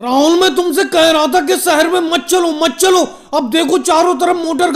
राहुल, मैं तुमसे कह रहा था कि शहर में मत चलो मत चलो। अब देखो चारों तरफ मोटर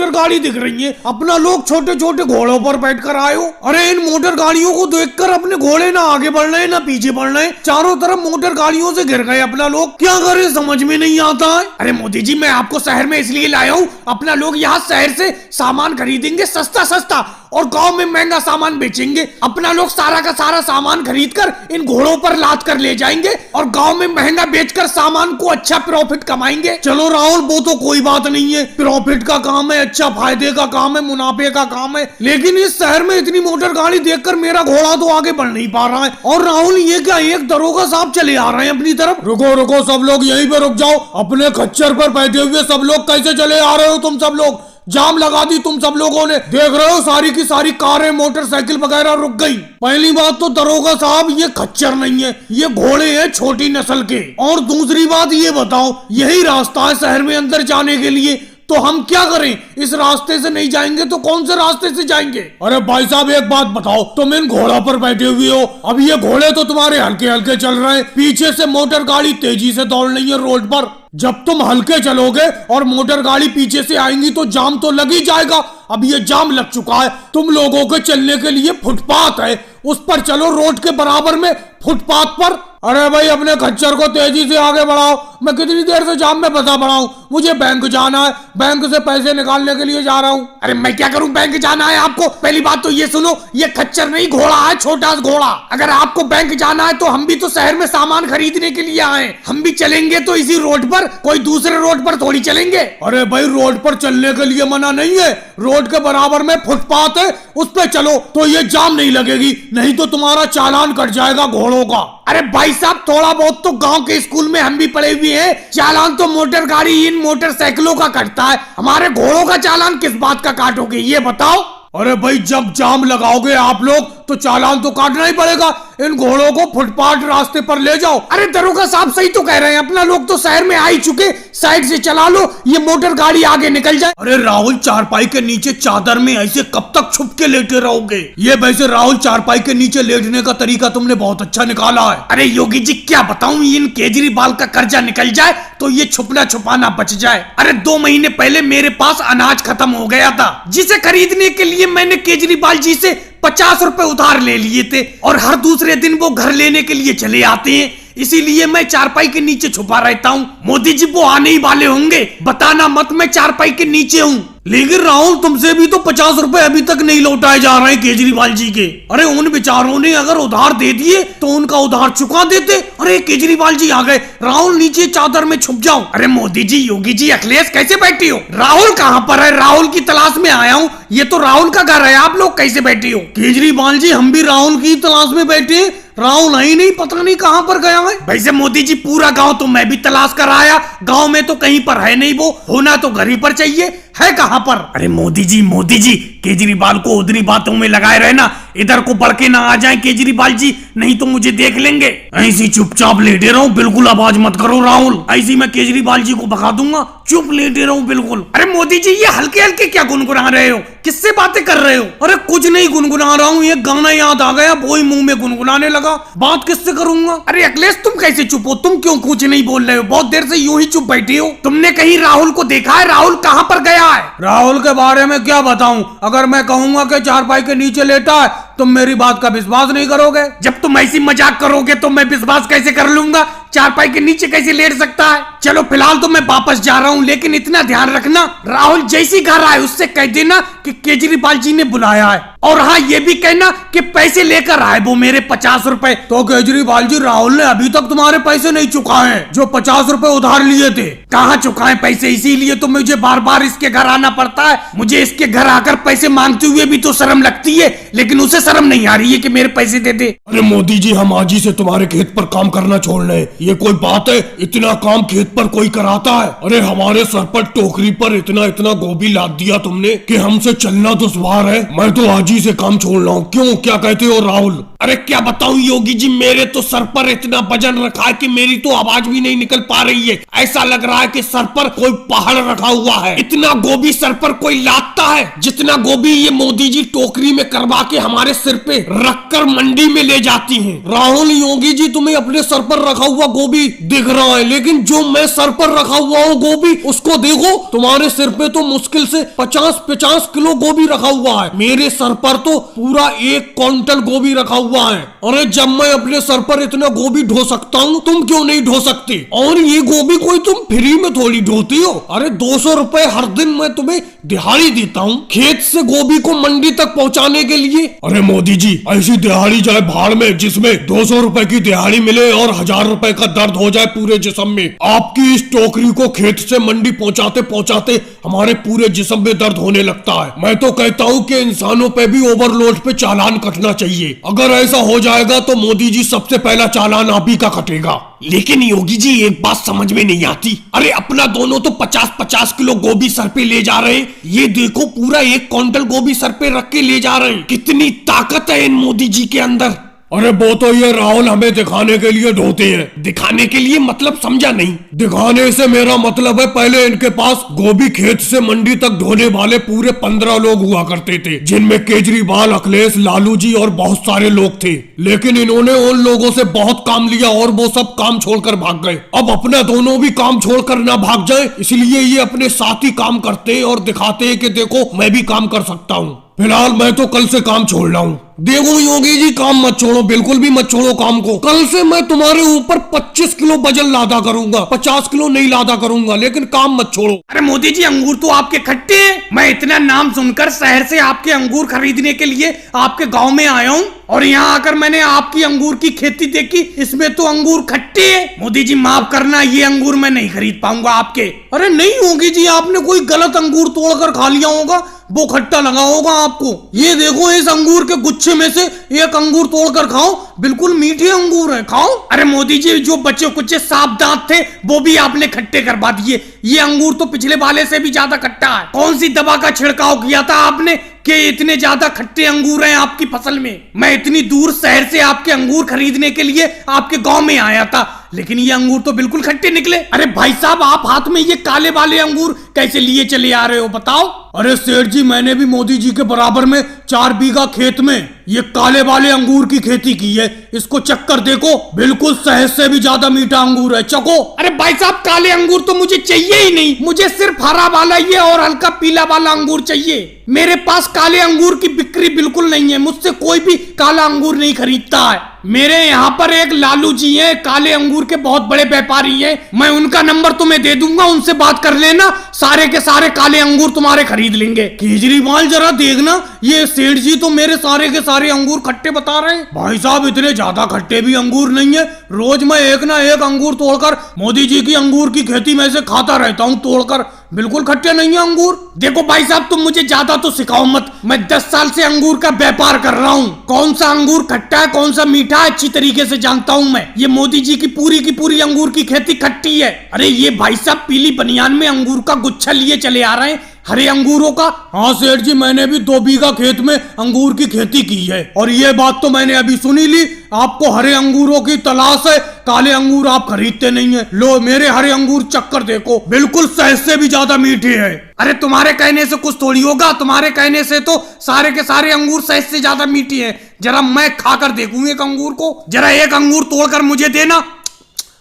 गाड़ी दिख रही है। अपना लोग छोटे छोटे घोड़ों पर बैठकर आए हो। अरे इन मोटर गाड़ियों को देखकर अपने घोड़े ना आगे बढ़ रहे ना पीछे बढ़ रहे। चारों तरफ मोटर गाड़ियों से घिर गए। अपना लोग क्या करे समझ में नहीं आता है। अरे मोदी जी, मैं आपको शहर में इसलिए लाया हूँ, अपना लोग यहाँ शहर से सामान खरीदेंगे सस्ता सस्ता और गांव में महंगा सामान बेचेंगे। अपना लोग सारा का सारा सामान खरीद कर इन घोड़ों पर लाद कर ले जाएंगे और गांव में महंगा बेचकर सामान को अच्छा प्रॉफिट कमाएंगे। चलो राहुल, वो तो कोई बात नहीं है, प्रॉफिट का काम है, अच्छा फायदे का काम है, मुनाफे का काम है। लेकिन इस शहर में इतनी मोटर गाड़ी देखकर मेरा घोड़ा तो आगे बढ़ नहीं पा रहा है। और राहुल, ये क्या एक दरोगा साहब चले आ रहे हैं अपनी तरफ। रुको रुको, सब लोग यहीं पे रुक जाओ। अपने खच्चर पर बैठे हुए सब लोग कैसे चले आ रहे हो तुम सब लोग? जाम लगा दी तुम सब लोगों ने। देख रहे हो सारी की सारी कारें मोटरसाइकिल वगैरह रुक गई। पहली बात तो दरोगा साहब, ये खच्चर नहीं है, ये घोड़े हैं छोटी नस्ल के। और दूसरी बात ये बताओ, यही रास्ता है शहर में अंदर जाने के लिए, तो हम क्या करें? इस रास्ते से नहीं जाएंगे तो कौन से रास्ते से जाएंगे? अरे भाई साहब, एक बात बताओ, तुम इन घोड़ा पर बैठे हुए हो, अब ये घोड़े तो तुम्हारे हल्के हल्के चल रहे हैं, पीछे से मोटर गाड़ी तेजी से दौड़ रही है रोड पर। जब तुम हल्के चलोगे और मोटर गाड़ी पीछे से आएंगी तो जाम तो लग ही जाएगा। अब ये जाम लग चुका है, तुम लोगों के चलने के लिए फुटपाथ है, उस पर चलो, रोड के बराबर में फुटपाथ पर। अरे भाई, अपने खच्चर को तेजी से आगे बढ़ाओ। मैं कितनी देर से जाम में फंसा पड़ा हूँ, मुझे बैंक जाना है, बैंक से पैसे निकालने के लिए जा रहा हूँ। अरे मैं क्या करूँ, बैंक जाना है आपको? पहली बात तो ये सुनो, ये खच्चर नहीं घोड़ा है, छोटा घोड़ा। अगर आपको बैंक जाना है तो हम भी तो शहर में सामान खरीदने के लिए आए, हम भी चलेंगे तो इसी रोड पर, कोई दूसरे रोड पर थोड़ी चलेंगे। अरे भाई, रोड पर चलने के लिए मना नहीं है, रोड के बराबर में फुटपाथ है, उस पे चलो तो ये जाम नहीं लगेगी, नहीं तो तुम्हारा चालान कट जाएगा घोड़ों का। अरे भाई साहब, थोड़ा बहुत तो गांव के स्कूल में हम भी पढ़े हुए हैं, चालान तो मोटर गाड़ी इन मोटरसाइकिलों का कटता है, हमारे घोड़ों का चालान किस बात का काटोगे ये बताओ? अरे भाई, जब जाम लगाओगे आप लोग तो चालान तो काटना ही पड़ेगा। इन घोड़ों को फुटपाथ रास्ते पर ले जाओ। अरे दरोगा साहब सही तो कह रहे हैं, अपना लोग तो शहर में आ ही चुके, साइड से चला लो, ये मोटर गाड़ी आगे निकल जाए। अरे राहुल, चारपाई के नीचे चादर में ऐसे कब तक छुप के लेटे रहोगे? ये वैसे राहुल, चारपाई के नीचे लेटने का तरीका तुमने बहुत अच्छा निकाला है। अरे योगी जी, क्या बताऊं, इन केजरीवाल का कर्जा निकल जाए तो ये छुपना छुपाना बच जाए। अरे 2 महीने पहले मेरे पास अनाज खत्म हो गया था, जिसे खरीदने के लिए मैंने केजरीवाल जी से 50 रुपए उधार ले लिए थे, और हर दूसरे दिन वो घर लेने के लिए चले आते हैं, इसीलिए मैं चारपाई के नीचे छुपा रहता हूँ। मोदी जी वो आने ही वाले होंगे, बताना मत मैं चारपाई के नीचे हूँ। लेकिन राहुल, तुमसे भी तो 50 रुपए अभी तक नहीं लौटाए जा रहे हैं केजरीवाल जी के। अरे उन बेचारों ने अगर उधार दे दिए तो उनका उधार चुका देते। अरे केजरीवाल जी आ गए। राहुल, नीचे चादर में छुप जाओ। अरे मोदी जी, योगी जी, अखिलेश कैसे बैठी हो? राहुल कहाँ पर है? राहुल की तलाश में आया हूँ, ये तो राहुल का घर है, आप लोग कैसे बैठे हो? केजरीवाल जी, हम भी राहुल की तलाश में बैठे, राहुल नहीं नहीं, पता नहीं कहाँ पर गया है। वैसे मोदी जी, पूरा गांव तो मैं भी तलाश कर आया, गांव में तो कहीं पर है नहीं, वो होना तो घर ही पर चाहिए, है कहाँ पर? अरे मोदी जी, केजरीवाल को उधरी बातों में लगाए रहना, इधर को बढ़ के ना आ जाए केजरीवाल जी, नहीं तो मुझे देख लेंगे। ऐसी चुपचाप लेटे रहो, बिल्कुल आवाज मत करो राहुल, ऐसी मैं केजरीवाल जी को भगा दूंगा, चुप लेटे रहो बिल्कुल। अरे मोदी जी, ये हल्के हल्के क्या गुनगुना रहे हो, किससे बातें कर रहे हो? अरे कुछ नहीं गुनगुना रहा हूँ, ये गाना याद आ गया, वो ही मुंह में गुनगुनाने लगा, बात किससे करूंगा? अरे अखिलेश, तुम कैसे चुप हो? तुम क्यों कुछ नहीं बोल रहे हो? बहुत देर से यूं ही चुप बैठे हो। तुमने कहीं राहुल को देखा है? राहुल कहाँ पर गया है? राहुल के बारे में क्या बताऊं? अगर मैं कहूंगा कि चारपाई के नीचे लेटा है, तुम मेरी बात का विश्वास नहीं करोगे। जब तुम ऐसी मजाक करोगे तो मैं विश्वास कैसे कर लूंगा? चारपाई के नीचे कैसे लेट सकता है? चलो फिलहाल तो मैं वापस जा रहा हूँ, लेकिन इतना ध्यान रखना, राहुल जैसी घर आए उससे कह देना कि केजरीवाल जी ने बुलाया है, और हाँ ये भी कहना कि पैसे लेकर आए वो मेरे 50 रुपए। तो केजरीवाल जी, राहुल ने अभी तक तुम्हारे पैसे नहीं चुकाए हैं, जो 50 रुपए उधार लिए थे। कहाँ चुकाए पैसे? इसीलिए तो मुझे बार बार इसके घर आना पड़ता है, मुझे इसके घर आकर पैसे मांगते हुए भी तो शर्म लगती है, लेकिन उसे शर्म नहीं आ रही है कि मेरे पैसे दे दे। अरे मोदी जी, हम आज ही से तुम्हारे खेत पर काम करना छोड़ रहे हैं, ये कोई बात है? इतना काम खेत पर कोई कराता है? अरे हमारे सर पर टोकरी पर इतना इतना गोभी लाद दिया तुमने कि हमसे चलना दुश्वार है। मैं तो आज ही से काम छोड़ रहा हूँ, क्यों, क्या कहते हो राहुल? अरे क्या बताऊं योगी जी, मेरे तो सर पर इतना वजन रखा है कि मेरी तो आवाज भी नहीं निकल पा रही है। ऐसा लग रहा है कि सर पर कोई पहाड़ रखा हुआ है। इतना गोभी सर पर कोई लादता है जितना गोभी ये मोदी जी टोकरी में करवा के हमारे सिर पे रखकर मंडी में ले जाती हैं। राहुल, योगी जी तुम्हें अपने सर पर रखा हुआ गोभी दिख रहा है, लेकिन जो मैं सर पर रखा हुआ हूँ गोभी, उसको देखो। तुम्हारे सिर पे तो मुश्किल से 50-50 किलो गोभी रखा हुआ है। मेरे सर पर तो पूरा 1 क्विंटल गोभी रखा हुआ है। अरे जब मैं अपने सर पर इतना गोभी ढो सकता हूँ, तुम क्यों नहीं ढो सकती? और ये गोभी कोई तुम फ्री में थोड़ी ढोती हो। अरे 200 रुपए हर दिन मैं तुम्हें दिहाड़ी देता हूँ खेत से गोभी को मंडी तक पहुँचाने के लिए। अरे मोदी जी, ऐसी दिहाड़ी जाए भाड़ में जिसमें 200 रुपए की दिहाड़ी मिले और 1000 रुपए का दर्द हो जाए पूरे जिस्म में। आपकी इस टोकरी को खेत से मंडी पहुँचाते पहुँचाते हमारे पूरे जिस्म में दर्द होने लगता है। मैं तो कहता हूँ कि इंसानों पे भी ओवरलोड पे चालान कटना चाहिए। अगर ऐसा हो जाएगा तो मोदी जी सबसे पहला चालान आप ही का कटेगा। लेकिन योगी जी एक बात समझ में नहीं आती। अरे अपना दोनों तो 50-50 किलो गोभी सर पे ले जा रहे हैं, ये देखो पूरा 1 क्विंटल गोभी सर पे रख के ले जा रहे हैं। कितनी ताकत है इन मोदी जी के अंदर। अरे वो तो ये राहुल हमें दिखाने के लिए ढोते हैं। दिखाने के लिए मतलब समझा नहीं। दिखाने से मेरा मतलब है पहले इनके पास गोभी खेत से मंडी तक ढोने वाले पूरे 15 लोग हुआ करते थे, जिनमें केजरीवाल, अखिलेश, लालू जी और बहुत सारे लोग थे। लेकिन इन्होंने उन लोगों से बहुत काम लिया और वो सब काम छोड़कर भाग गए। अब अपना दोनों भी काम छोड़कर ना भाग जाए, इसलिए ये अपने साथ ही काम करते और दिखाते कि देखो मैं भी काम कर सकता हूँ। फिलहाल मैं तो कल से काम छोड़ रहा हूँ। देखो योगी जी, काम मत छोड़ो, बिल्कुल भी मत छोड़ो काम को। कल से मैं तुम्हारे ऊपर 25 किलो वजन लादा करूंगा, 50 किलो नहीं लादा करूंगा, लेकिन काम मत छोड़ो। अरे मोदी जी, अंगूर तो आपके खट्टे हैं। मैं इतना नाम सुनकर शहर से आपके अंगूर खरीदने के लिए आपके गांव में आया हूँ, और यहाँ आकर मैंने आपकी अंगूर की खेती देखी, इसमें तो अंगूर खट्टे हैं। मोदी जी माफ करना, ये अंगूर मैं नहीं खरीद पाऊंगा आपके। अरे नहीं योगी जी, आपने कोई गलत अंगूर तोड़कर खा लिया होगा, वो खट्टा लगा होगा आपको। ये देखो, इस अंगूर के गुच्छे में से एक अंगूर तोड़कर खाओ, बिल्कुल मीठे अंगूर हैं, खाओ। अरे मोदी जी, जो बच्चे कुछ साफ दांत थे वो भी आपने खट्टे करवा दिए। ये अंगूर तो पिछले वाले से भी ज्यादा खट्टा है। कौन सी दवा का छिड़काव किया था आपने कि इतने ज्यादा खट्टे अंगूर हैं आपकी फसल में? मैं इतनी दूर शहर से आपके अंगूर खरीदने के लिए आपके गांव में आया था, लेकिन ये अंगूर तो बिल्कुल खट्टे निकले। अरे भाई साहब, आप हाथ में ये काले वाले अंगूर कैसे लिए चले आ रहे हो, बताओ? अरे सेठ जी, मैंने भी मोदी जी के बराबर में 4 बीघा खेत में ये काले वाले अंगूर की खेती की है। इसको चक्कर देखो, बिल्कुल शहद से भी ज्यादा मीठा अंगूर है, चखो। अरे भाई साहब, काले अंगूर तो मुझे चाहिए ही नहीं, मुझे सिर्फ हरा वाला ये और हल्का पीला वाला अंगूर चाहिए। मेरे पास काले अंगूर की बिक्री बिल्कुल नहीं है, मुझसे कोई भी काला अंगूर नहीं खरीदता है। मेरे यहाँ पर एक लालू जी हैं, काले अंगूर के बहुत बड़े व्यापारी हैं, मैं उनका नंबर तुम्हें दे दूंगा, उनसे बात कर लेना, सारे के सारे काले अंगूर तुम्हारे खरीद लेंगे। केजरीवाल जरा देखना, ये सेठ जी तो मेरे सारे के सारे अंगूर खट्टे बता रहे हैं। भाई साहब, इतने ज्यादा खट्टे भी अंगूर नहीं है। रोज मैं एक ना एक अंगूर तोड़कर मोदी जी की अंगूर की खेती में से खाता रहता हूँ तोड़कर, बिल्कुल खट्टे नहीं है अंगूर। देखो भाई साहब, तुम मुझे ज्यादा तो सिखाओ मत, मैं 10 साल से अंगूर का व्यापार कर रहा हूँ। कौन सा अंगूर खट्टा है, कौन सा मीठा है, अच्छी तरीके से जानता हूँ मैं। ये मोदी जी की पूरी अंगूर की खेती खट्टी है। अरे ये भाई साहब पीली बनियान में अंगूर का गुच्छा लिए चले आ रहे हैं, हरे अंगूरों का। हाँ सेठ जी, मैंने भी 2 बीघा खेत में अंगूर की खेती की है, और ये बात तो मैंने अभी सुनी ली। आपको हरे अंगूरों की तलाश है, काले अंगूर आप खरीदते नहीं है। लो मेरे हरे अंगूर चक्कर देखो, बिल्कुल शहद से भी ज्यादा मीठे हैं। अरे तुम्हारे कहने से कुछ थोड़ी होगा, तुम्हारे कहने से तो सारे के सारे अंगूर शहद से ज्यादा मीठे हैं। जरा मैं खाकर देखूं एक अंगूर को, जरा एक अंगूर तोड़कर मुझे देना।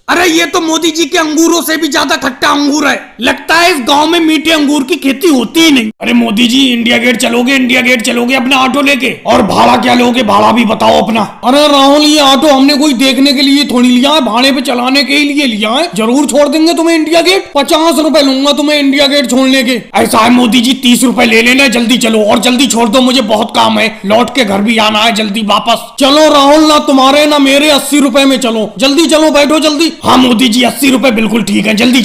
अरे ये तो मोदी जी के अंगूरों से भी ज्यादा खट्टा अंगूर है, लगता है इस गांव में मीठे अंगूर की खेती होती ही नहीं। अरे मोदी जी, इंडिया गेट चलोगे? इंडिया गेट चलोगे अपना ऑटो लेके? और भाड़ा क्या लोगे, भाड़ा भी बताओ अपना। अरे राहुल, ये ऑटो हमने कोई देखने के लिए थोड़ी लिया है, भाड़े पे चलाने के लिए लिया है। जरूर छोड़ देंगे तुम्हें इंडिया गेट, 50 रुपए लूंगा तुम्हें इंडिया गेट छोड़ने के। ऐसा है मोदी जी, 30 रुपए ले लेना, जल्दी चलो और जल्दी छोड़ दो, मुझे बहुत काम है, लौट के घर भी आना है जल्दी वापस। चलो राहुल, ना तुम्हारे ना मेरे 80 रुपए में चलो, जल्दी चलो, बैठो जल्दी। हाँ मोदी जी, 80 रुपए बिल्कुल ठीक है, जल्दी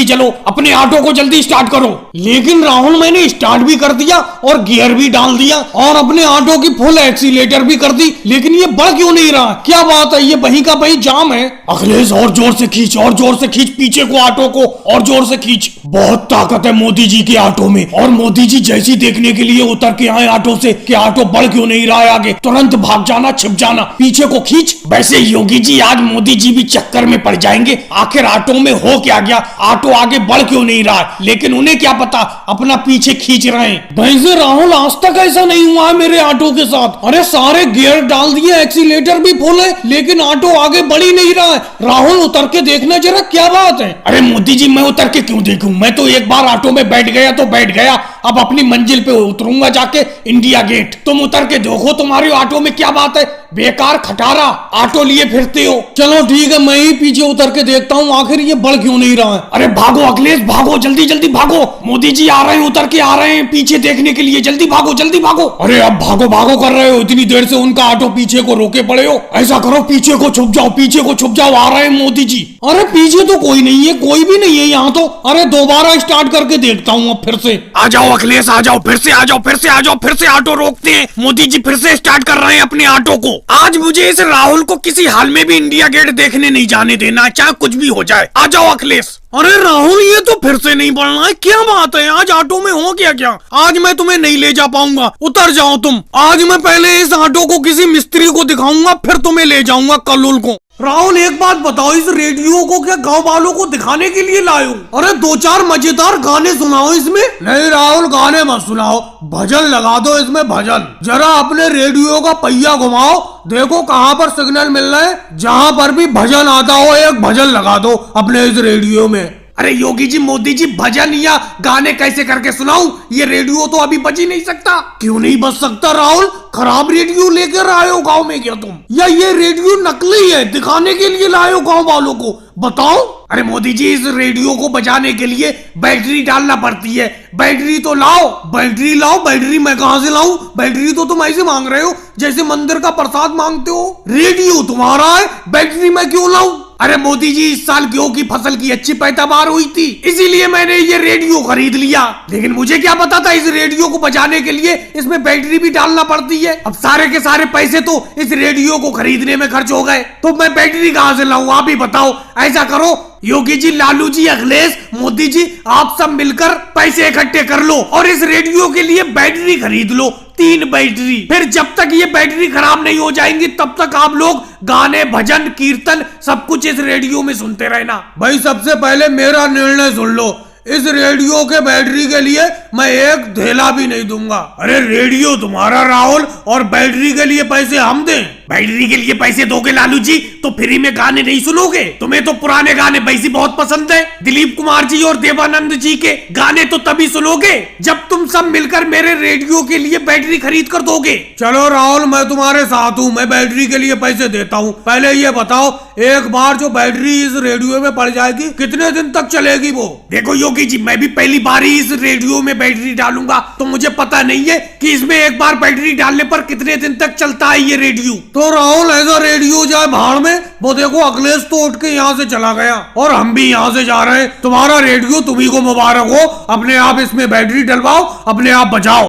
चलो, अपने ऑटो को जल्दी स्टार्ट करो। लेकिन राहुल, मैंने स्टार्ट भी कर दिया और गियर भी डाल दिया और अपने ऑटो की फुल एक्सीलेटर भी कर दी, लेकिन ये बढ़ क्यों नहीं रहा? क्या बात है, ये वहीं का वहीं जाम है। अखिलेश, और जोर से खींच, और जोर से खींच पीछे को ऑटो को, और जोर से खींच। बहुत ताकत है मोदी जी के ऑटो में। और मोदी जी जैसी देखने के लिए उतर के आए ऑटो से कि ऑटो बढ़ क्यों नहीं रहा है आगे, तुरंत भाग जाना, छिप जाना, पीछे को खींच। वैसे योगी जी आज मोदी जी भी चक्कर में पड़ जाएंगे, आखिर ऑटो में हो क्या गया, ऑटो आगे बढ़ क्यों नहीं रहा है, लेकिन उन्हें क्या पता, अपना पीछे खींच रहे हैं। वैसे राहुल आज तक ऐसा नहीं हुआ है मेरे ऑटो के साथ। अरे सारे गियर डाल दिए, एक्सीलेटर भी फुल है, लेकिन ऑटो आगे बढ़ ही नहीं रहा है। राहुल उतर के देखना जरा क्या बात है। अरे मोदी जी मैं उतर के क्यों देखूं, मैं तो एक बार ऑटो में बैठ गया तो बैठ गया, अब अपनी मंजिल पे उतरूंगा जाके इंडिया गेट। तुम उतर के देखो तुम्हारी ऑटो में क्या बात है, बेकार खटारा ऑटो लिए फिरते हो। चलो ठीक है, मैं ही पीछे उतर के देखता हूँ आखिर ये बढ़ क्यों नहीं रहा है। अरे भागो अखिलेश भागो, जल्दी जल्दी भागो, मोदी जी आ रहे हैं, उतर के आ रहे हैं पीछे देखने के लिए, जल्दी भागो जल्दी भागो। अरे अब भागो भागो कर रहे हो, इतनी देर से उनका ऑटो पीछे को रोके पड़े हो। ऐसा करो पीछे को छुप जाओ, पीछे को छुप जाओ, आ रहे हैं मोदी जी। अरे पीछे तो कोई नहीं है, कोई भी नहीं है यहाँ तो। अरे दोबारा स्टार्ट करके देखता हूँ अब फिर से। आ जाओ अखिलेश आ जाओ, फिर से आ जाओ, फिर से आ जाओ, फिर से ऑटो रोकते हैं। मोदी जी फिर से स्टार्ट कर रहे हैं अपने ऑटो को। आज मुझे इस राहुल को किसी हाल में भी इंडिया गेट देखने नहीं जाने देना, चाहे कुछ भी हो जाए। आ जाओ अखिलेश। अरे राहुल ये तो फिर से नहीं बढ़ना है, क्या बात है, आज ऑटो में हो क्या? आज मैं तुम्हें नहीं ले जा पाऊंगा, उतर जाओ तुम। आज मैं पहले इस ऑटो को किसी मिस्त्री को दिखाऊंगा, फिर तुम्हें ले जाऊंगा कल्लूल को। राहुल एक बात बताओ, इस रेडियो को क्या गांव वालों को दिखाने के लिए लाए हो? अरे दो चार मजेदार गाने सुनाओ इसमें। नहीं राहुल गाने मत सुनाओ, भजन लगा दो इसमें, भजन। जरा अपने रेडियो का पहिया घुमाओ, देखो कहाँ पर सिग्नल मिल रहा है, जहाँ पर भी भजन आता हो एक भजन लगा दो अपने इस रेडियो में। अरे योगी जी मोदी जी भजन या गाने कैसे करके सुनाऊं, ये रेडियो तो अभी बज ही नहीं सकता। क्यों नहीं बज सकता राहुल, खराब रेडियो लेकर आए हो गांव में क्या तुम, या ये रेडियो नकली है दिखाने के लिए लाए हो गांव वालों को, बताओ। अरे मोदी जी इस रेडियो को बजाने के लिए बैटरी डालना पड़ती है, बैटरी तो लाओ, बैटरी लाओ। बैटरी मैं कहां से लाऊं, बैटरी तो तुम ऐसे मांग रहे हो जैसे मंदिर का प्रसाद मांगते हो। रेडियो तुम्हारा है, बैटरी मैं क्यों लाऊं। अरे मोदी जी इस साल गेहूं की फसल की अच्छी पैदावार हुई थी, इसीलिए मैंने ये रेडियो खरीद लिया, लेकिन मुझे क्या पता था इस रेडियो को बजाने के लिए इसमें बैटरी भी डालना पड़ती है। अब सारे के सारे पैसे तो इस रेडियो को खरीदने में खर्च हो गए, तो मैं बैटरी कहां से लाऊं, आप ही बताओ। ऐसा करो योगी जी, लालू जी, अखिलेश, मोदी जी, आप सब मिलकर पैसे इकट्ठे कर लो और इस रेडियो के लिए बैटरी खरीद लो, 3 बैटरी। फिर जब तक ये बैटरी खराब नहीं हो जाएंगी तब तक आप लोग गाने भजन कीर्तन सब कुछ इस रेडियो में सुनते रहना। भाई सबसे पहले मेरा निर्णय सुन लो, इस रेडियो के बैटरी के लिए मैं एक धेला भी नहीं दूंगा। अरे रेडियो तुम्हारा राहुल, और बैटरी के लिए पैसे हम दें। बैटरी के लिए पैसे दोगे लालू जी तो फ्री में गाने नहीं सुनोगे, तुम्हें तो पुराने गाने वैसे बहुत पसंद है। दिलीप कुमार जी और देवानंद जी के गाने तो तभी सुनोगे जब तुम सब मिलकर मेरे रेडियो के लिए बैटरी खरीद कर दोगे। चलो राहुल मैं तुम्हारे साथ हूँ, मैं बैटरी के लिए पैसे देता हूँ। पहले ये बताओ, एक बार जो बैटरी इस रेडियो में पड़ जाएगी कितने दिन तक चलेगी वो? देखो योगी जी मैं भी पहली बार ही इस रेडियो में बैटरी डालूंगा, तो मुझे पता नहीं है कि इसमें एक बार बैटरी डालने पर कितने दिन तक चलता है ये रेडियो। तो राहुल ऐसा रेडियो जाए भाड़ में, वो देखो अखिलेश तो उठ के यहाँ से चला गया और हम भी यहाँ से जा रहे हैं। तुम्हारा रेडियो तुम्ही को मुबारक हो, अपने आप इसमें बैटरी डलवाओ, अपने आप बजाओ।